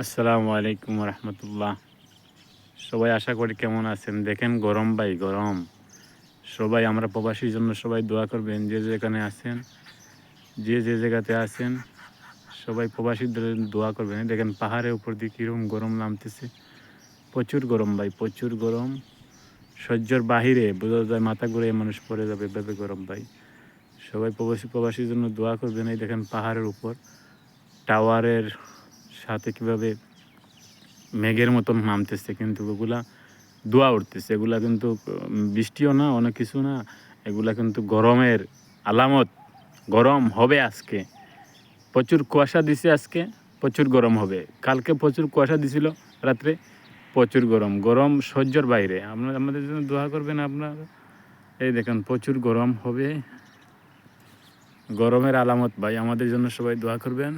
আসসালামু আলাইকুম রহমতুল্লাহ। সবাই আশা করি কেমন আছেন। দেখেন গরম ভাই, গরম। সবাই আমরা প্রবাসীর জন্য সবাই দোয়া করবেন, যে যেখানে আছেন, যে যে জায়গাতে আছেন, সবাই প্রবাসীদের জন্য দোয়া করবেন। এই দেখেন পাহাড়ের উপর দিয়ে কীরকম গরম নামতেছে। প্রচুর গরম ভাই, প্রচুর গরম। সহ্যর বাহিরে, বোঝা যায় মাথা ঘুরে মানুষ পড়ে যাবে, এভাবে গরম ভাই। সবাই প্রবাসীর জন্য দোয়া করবেন। এই দেখেন পাহাড়ের উপর টাওয়ারের সাথে কীভাবে মেঘের মতন নামতেছে, কিন্তু ওগুলা ধোঁয়া উঠতেছে। এগুলা কিন্তু বৃষ্টিও না, অনেক কিছু না। এগুলা কিন্তু গরমের আলামত। গরম হবে আজকে। প্রচুর কুয়াশা দিছে আজকে, প্রচুর গরম হবে। কালকে প্রচুর কুয়াশা দিছিল রাত্রে, প্রচুর গরম। গরম সহ্যর বাইরে। আপনারা আমাদের জন্য দোয়া করবেন আপনারা। এই দেখেন প্রচুর গরম হবে, গরমের আলামত ভাই। আমাদের জন্য সবাই দোয়া করবেন।